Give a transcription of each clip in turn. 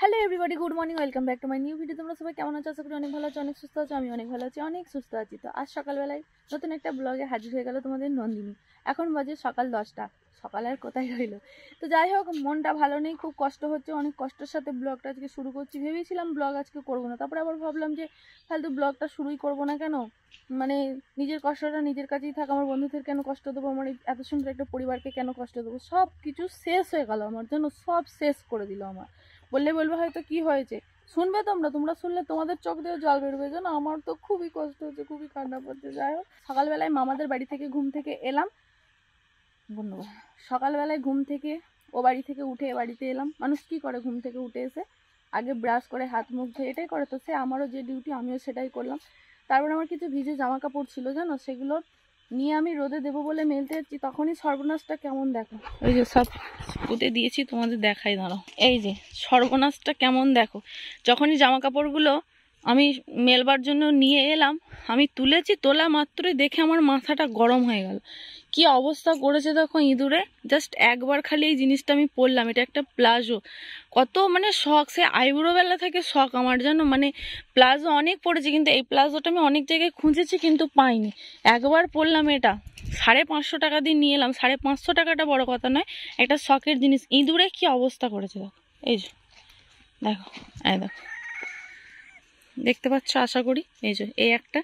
Hello everybody, good morning, welcome back to my new video. তোমরা সবাই কেমন আছো? আশা করি অনেক ভালো আছো, অনেক সুস্থ আছো। আমি অনেক ভালো আছি, অনেক সুস্থ আছি। তো আজ সকালবেলায় নতুন একটা ব্লগে হাজির হয়ে গেল তোমাদের নন্দিনী। এখন বাজে সকাল 10টা। সকাল আর কোথায় রইলো। তো যাই হোক, মনটা ভালো নেই, খুব কষ্ট হচ্ছে, অনেক কষ্টের সাথে ব্লগটা আজকে শুরু করছি। ভেবেছিলাম ব্লগ আজকে করবো না, তারপরে আবার ভাবলাম যে ফালতু ব্লগটা শুরুই করবো না কেন, মানে নিজের কষ্টটা নিজের কাছেই থাক। আমার বন্ধুদের কেন কষ্ট দেবো, আমার এত সুন্দর একটা পরিবারকে কেন কষ্ট দেবো। সব কিছু শেষ হয়ে গেল আমার জন্য, সব শেষ করে দিল আমার। বললে বলবে হয়তো কি হয়েছে, শুনবে তোমরা শুনলে তোমাদের চোখ দিয়ে জল বেরোবে। জানো আমার তো খুবই কষ্ট হচ্ছে, খুবই কান্না পড়ছে। যাই হোক, সকালবেলায় মামাদের বাড়ি থেকে ঘুম থেকে এলাম। ধন্যবাদ। সকালবেলায় ঘুম থেকে ও বাড়ি থেকে উঠে এ বাড়িতে এলাম। মানুষ কি করে, ঘুম থেকে উঠে এসে আগে ব্রাশ করে হাত মুখ ধুয়ে এটাই করে, তো সে আমারও যে ডিউটি আমিও সেটাই করলাম। তারপরে আমার কিছু ভিজে জামা কাপড় ছিল জানো, সেগুলো নিয়ে আমি রোদে দেবো বলে মেলতে যাচ্ছি, তখনই সর্বনাশটা কেমন দেখো। ওই যে সব পুঁতে দিয়েছি, তোমাদের দেখাই দাঁড়াও। এই যে সর্বনাশটা কেমন দেখো। যখনই জামা কাপড়গুলো আমি মেলবার জন্য নিয়ে এলাম, আমি তুলেছি, তোলা মাত্রই দেখে আমার মাথাটা গরম হয়ে গেল। কি অবস্থা করেছে দেখো ইঁদুরে। জাস্ট একবার খালি এই জিনিসটা আমি পরলাম, এটা একটা প্লাজো। কত মানে শখ, সে আইবুড়ো বেলা থেকে শখ আমার, জানো মানে প্লাজো অনেক পরেছি, কিন্তু এই প্লাজোটা আমি অনেক জায়গায় খুঁজেছি কিন্তু পাইনি। একবার পরলাম এটা, 550 টাকা দিয়ে নিয়ে এলাম। 550 টাকাটা বড় কথা নয়, একটা শখের জিনিস। ইঁদুরে কি অবস্থা করেছে দেখো। এই যে দেখো, এই দেখো, দেখতে পাচ্ছ আশা করি। এই যে এই একটা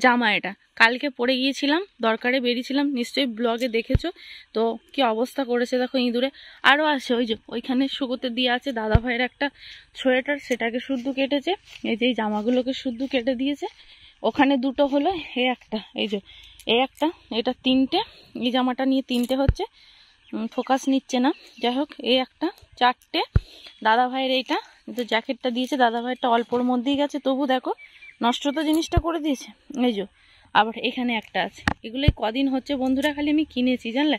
জামা, এটা কালকে পরে গিয়েছিলাম, দরকারে বেরিয়েছিলাম, নিশ্চয়ই ব্লগে দেখেছো। তো কি অবস্থা করেছে দেখো ইঁদুরে। আরও আছে, ওই যে ওইখানে শুকোতে দিয়ে আছে দাদা ভাইয়ের একটা সোয়েটার, সেটাকে শুদ্ধ কেটেছে। এই যে এই জামাগুলোকে শুদ্ধ কেটে দিয়েছে। ওখানে দুটো হলো, এই একটা, এই যে এই একটা, এটা 3টে। এই জামাটা নিয়ে 3টে হচ্ছে, ফোকাস নিচ্ছে না। যাই হোক, এই একটা 4টে। দাদা ভাইয়ের এইটা কিন্তু জ্যাকেটটা দিয়েছে, দাদা ভাইয়েরটা অল্পর মধ্যেই গেছে, তবু দেখো নষ্ট তো জিনিসটা করে দিয়েছে। এই যে আবার এখানে একটা আছে। এগুলোই কদিন হচ্ছে বন্ধুরা খালি আমি কিনেছি, জানলে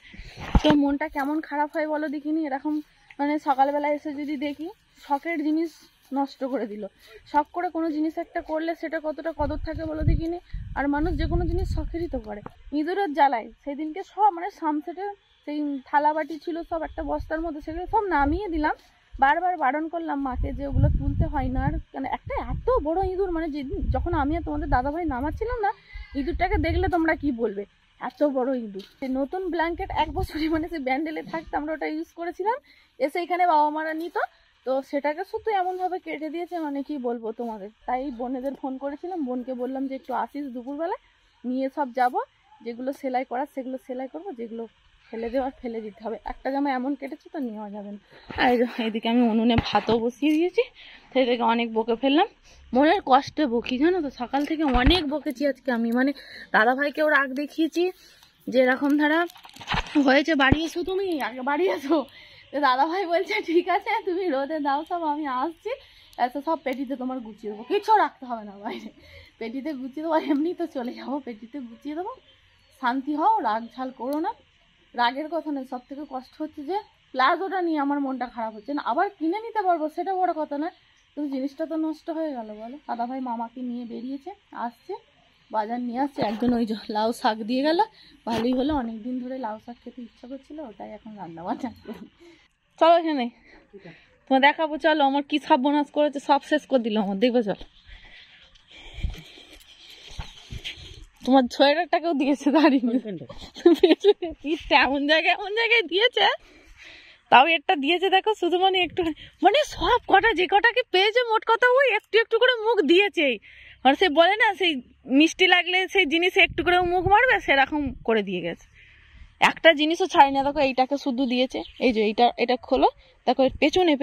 তো মনটা কেমন খারাপ হয় বলো দেখিনি। এরকম মানে সকালবেলা এসে যদি দেখি শখের জিনিস নষ্ট করে দিল। শখ করে কোনো জিনিস একটা করলে সেটা কতটা কদর থাকে বলো দেখিনি। আর মানুষ যে কোনো জিনিস শখেরই তো করে। ইঁদুরের জ্বালায় সেদিনকে সব মানে সামসেটের সেই থালা বাটি ছিল সব একটা বস্তার মধ্যে, সেগুলো সব নামিয়ে দিলাম। বারবার বারণ করলাম মাকে যে ওগুলো তুলতে হয় না। আর কেন একটা এত বড় ইঁদুর, মানে যেদিন যখন আমি আর তোমাদের দাদাভাই নামাচ্ছিলাম না, ইঁদুরটাকে দেখলে তোমরা কি বলবে, এত বড় ইঁদুর। সে নতুন ব্ল্যাঙ্কেট 1 বছরই মানে সে ব্যান্ডেলে থাকতে আমরা ওটা ইউজ করেছিলাম, এসে এখানে বাবা মারা নিত, তো সেটাকে শুধু এমনভাবে কেটে দিয়েছে, মানে কি বলবো তোমাদের। তাই বোনেদের ফোন করেছিলাম, বোনকে বললাম যে একটু আসিস দুপুরবেলা, নিয়ে সব যাব, যেগুলো সেলাই করার সেগুলো সেলাই করবো, যেগুলো ফেলে দেওয়ার ফেলে দিতে হবে। একটা জামা এমন কেটেছে তো নেওয়া যাবে না। আর এইদিকে আমি উনুনে ভাতও বসিয়ে দিয়েছি, সেই থেকে অনেক বকে ফেললাম। মনের কষ্টে বকি, জানো তো, সকাল থেকে অনেক বকেছি আজকে আমি। মানে দাদাভাইকেও রাগ দেখিয়েছি যে এরকম ধারা হয়েছে, বাড়ি এসো, তুমি আগে বাড়ি এসো। তো দাদাভাই বলছে ঠিক আছে তুমি রোদে দাও সব, আমি আসছি, এত সব পেটিতে তোমার গুছিয়ে দেবো, কিছু রাখতে হবে না বাইরে, পেটিতে গুছিয়ে দেবো। এমনি তো চলে যাবো, পেটিতে গুছিয়ে দেবো, শান্তি হও, রাগ ঝাল করো না। রাগের কথা নেই, সব থেকে কষ্ট হচ্ছে যে প্লাজোটা নিয়ে আমার মনটা খারাপ হচ্ছে না। আবার কিনে নিতে পারবো সেটা বড় কথা না, কিন্তু জিনিসটা তো নষ্ট হয়ে গেল বলো। দাদাভাই মামাকে নিয়ে বেরিয়েছে, আসছে, বাজার নিয়ে আসছে। একজন ওই যে লাউ শাক দিয়ে গেল, ভালোই হলো, অনেকদিন ধরে লাউ শাক খেতে ইচ্ছা করছিল, ওটাই এখন রান্না বান্না করি। চলো এখানে তোমার দেখাবো, চলো আমার কি সর্বনাশ করেছে, সব শেষ করে দিল আমার, দেখবে চলো। তোমার সোয়েটারটাকেও দিয়েছে দাঁড়িয়ে, এমন জায়গায় দিয়েছে, তাও একটা দিয়েছে দেখো শুধু, মানে একটু, মানে সব কটা যে কটাকে পেয়েছে মোট কথা ওই একটু একটু করে মুখ দিয়েছে। আর সে বলে না সেই মিষ্টি লাগলে সেই জিনিসে একটু করে মুখ মারবে, সেরকম করে দিয়ে গেছে। একটা জিনিসও ছাড়ি না, দেখো এইটাকে শুধু দিয়েছে। এই যে এটা খোলো, দেখো পেছনে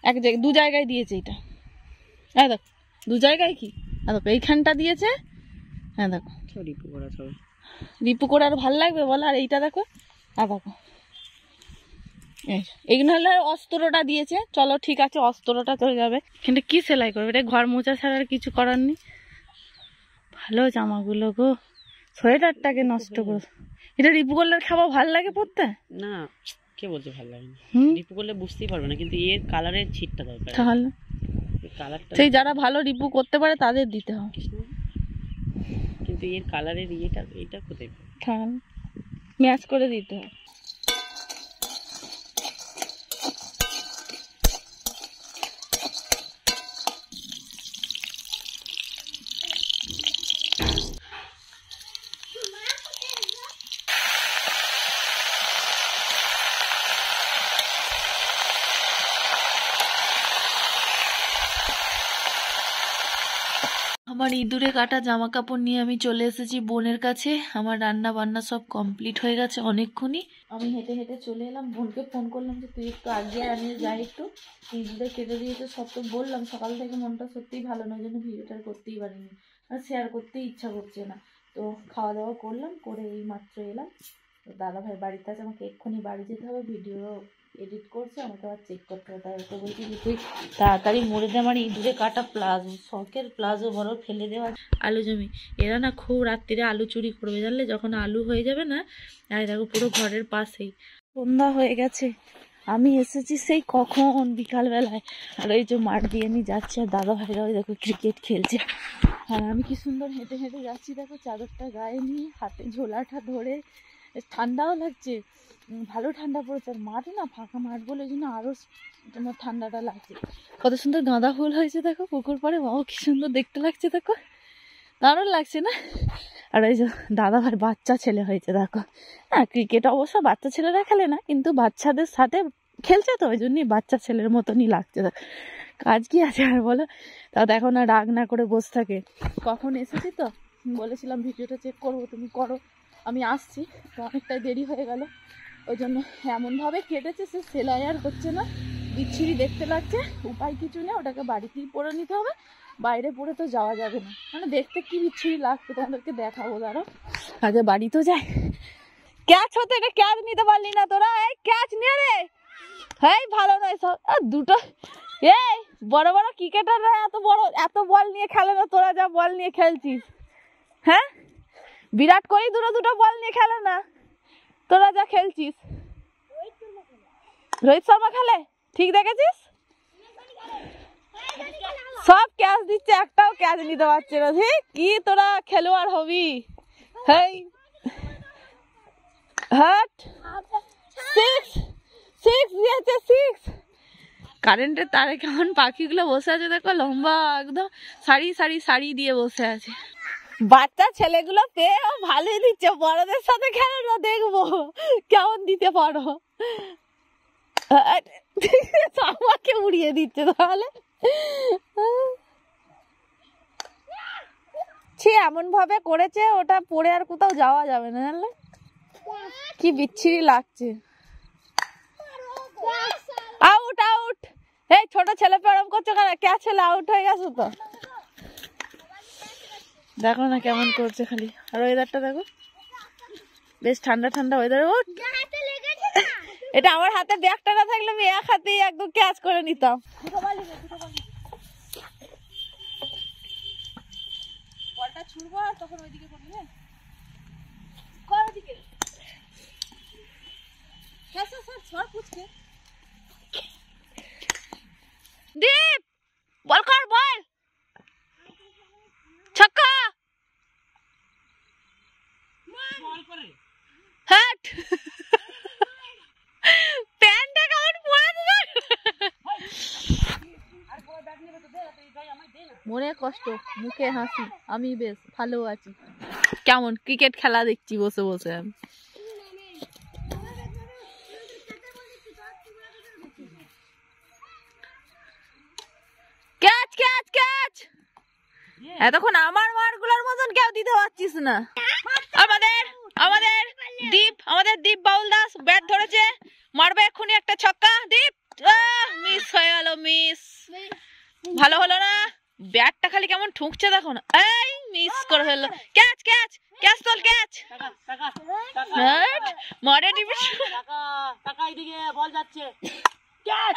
এক জায়গায় 2 জায়গায় দিয়েছে এটা। হ্যাঁ দেখো 2 জায়গায়, কি দেখো এইখানটা দিয়েছে। হ্যাঁ দেখো রিপু করে আর ভাল লাগবে বলো। আর এইটা দেখো, দেখো এইগুলো হলে অস্ত্রটা দিয়েছে। চলো ঠিক আছে, অস্ত্রটা চলে যাবে, কিন্তু কি সেলাই করবে, এটা ঘর মোছা ছাড়া আর কিছু করার নেই। ভালো জামাগুলো গো, সোয়েটারটাকে নষ্ট করে। এটা রিপু করলে খাওয়া ভাল লাগে পড়তে না, কে বলছে ভাল লাগে না, রিপু করলে বুঝতেই পারবে না, কিন্তু এর কালারের ছিটটা দরকার। তাহলে কালারটা সেই যারা ভালো রিপু করতে পারে তাদের দিতে হবে, কিন্তু এর কালারের এটা কোথায় ম্যাচ করে দিতে হবে। আমার ইঁদুরে কাটা জামা কাপড় নিয়ে আমি চলে এসেছি বোনের কাছে। আমার রান্না বান্না সব কমপ্লিট হয়ে গেছে অনেকক্ষণই। আমি হেঁটে হেঁটে চলে এলাম, বোনকে ফোন করলাম যে তুই একটু আগে আনিয়ে যাই, একটু ইঁদুরে কেটে দিয়েছে সব। তো বললাম সকাল থেকে মনটা সত্যিই ভালো নয়, জন্য ভিডিওটা করতেই পারিনি, আর শেয়ার করতেই ইচ্ছা করছে না। তো খাওয়া দাওয়া করলাম, করে এই মাত্র এলাম। তো দাদা ভাই বাড়িতে আছে, আমাকে এক্ষুনি বাড়ি যেতে হবে, ভিডিও এডিট করছে, আমাকে আবার চেক করতে হবে। তাই ওকে বলছি যে তুই তাড়াতাড়ি মরে দে আমার ইঁদুরে কাটা প্লাজো, শখের প্লাজো বড় ফেলে দেওয়া আলু জমি। এরা না খুব রাত্রিরে আলু চুরি করবে জানলে, যখন আলু হয়ে যাবে না। আর দেখো পুরো ঘরের পাশেই সন্ধ্যা হয়ে গেছে, আমি এসেছি সেই কখন বিকালবেলায়। আর ওই যে মাঠ দিয়ে আমি যাচ্ছি, আর দাদা ভাইরা ওই দেখো ক্রিকেট খেলছে। আর আমি কি সুন্দর হেঁটে হেঁটে যাচ্ছি, দেখো চাদরটা গায়ে নিয়ে, হাতে ঝোলাটা ধরে। ঠান্ডাও লাগছে, ভালো ঠান্ডা পড়েছে। আর মাঠ না ফাঁকা মাঠ বলে, ওই জন্য আরও তোমার ঠান্ডাটা লাগছে। কত সুন্দর গাঁদা ফুল হয়েছে দেখো পুকুর পাড়ে, বাবা কি সুন্দর দেখতে লাগছে দেখো, দারুণ লাগছে না? আর ওই যে দাদা ভাই বাচ্চা ছেলে হয়েছে দেখো। হ্যাঁ, ক্রিকেট অবশ্য বাচ্চা ছেলেরা খেলে না, কিন্তু বাচ্চাদের সাথে খেলছে, তো ওই জন্যই বাচ্চা ছেলের মতনই লাগছে। কাজ কি আছে আর বলো? তা দেখো না, রাগ না করে বসে থাকে। কখন এসেছি তো বলেছিলাম ভিডিওটা চেক করবো, তুমি করো, আমি আসছি। তো অনেকটাই দেরি হয়ে গেল, ওই জন্য এমনভাবে কেটেছে সে সেলাই আর হচ্ছে না, বিচ্ছিরি দেখতে লাগছে। উপায় কিছু নেই, ওটাকে বাড়িতেই পরে নিতে হবে, বাইরে পরে তো যাওয়া যাবে না। মানে দেখতে কি বিচ্ছিরি লাগছে, তোমাদেরকে দেখাবো, দাঁড়াও আগে বাড়ি তো যাই। ক্যাচ হতে এটা ক্যাচ নিতে পারলি না তোরা, এই ক্যাচ নিয়ে রে। হ্যাঁ ভালো নয় সব, দুটো এই বড় বড় ক্রিকেটাররা এত বল নিয়ে খেলে না, তোরা যা বল নিয়ে খেলছিস। হ্যাঁ, বিরাট কোহলি দুটো বল নিয়ে খেলে না, তোরা যা খেলছিস। রোহিত শর্মা খেলে, ঠিক দেখেছিস? সব ক্যাচ দিচ্ছে, একটাও ক্যাচ নিতে পারছে না। কি তোরা খেলোয়াড় হবি? হেই হাট, সিক্স দিয়েছে, সিক্স। কারেন্টের তারে কেমন পাখিগুলো বসে আছে দেখো, লম্বা একদম সারি সারি সারি দিয়ে বসে আছে। বাচ্চা ছেলেগুলো পেয়েও ভালোই দিচ্ছে, বড়দের সাথে খেলে না, দেখবো কেমন দিতে পারো। আমাকে উড়িয়ে দিচ্ছে তাহলে। ছি, এমন ভাবে করেছে, ওটা পরে আর কোথাও যাওয়া যাবে না জানলে, কি বিচ্ছিরি লাগছে। আউট আউট, এই ছোট ছেলে পেরম করছো কেন? কে ছেলে আউট হয়ে গেছো তো, দেখো না কেমন করছে খালি। আর ওয়েদারটা দেখো, বেশ ঠান্ডা ঠান্ডা ওয়েদার। এটা আমার হাতে ব্যাগটা না থাকলে আমি এক হাতে একদম ক্যাচ করে নিতাম। বলটা ছুড়বো আর তখন ওইদিকে পড়বি, হ্যাঁ কর ওদিকে। कैसा सर छोड़ पूछ के दीप बॉल कर, बॉल छक्का, बॉल करे हट। पैंटा काउंट পড়ে দিল। আর বড় ব্যাগ নিয়ে তো দে, এই ভাই আমায় দে না। মনে কষ্ট, মুখে হাসি, আমি বেশ ভালো আছি। কেমন ক্রিকেট খেলা দেখছি বসে বসে আমি। ক্যাচ ক্যাচ ক্যাচ, এতক্ষণ আমার মারগুলোর মতন কেউ দিতে পারছিস না। আমাদের আমাদের দীপ বাউল দাস ব্যাট ধরেছে, মারবে এক্ষুনি একটা ছক্কা। দীপ মিস হয়ে গেল, মিস, ভালো হলো না। ব্যাটটা খালি কেমন ঠুকছে দেখো না, এই মিস করে ফেললো। ক্যাচ ক্যাচ ক্যাচ, তোল ক্যাচ, মারে দিবি। টাকা এদিকে বল যাচ্ছে, ক্যাচ।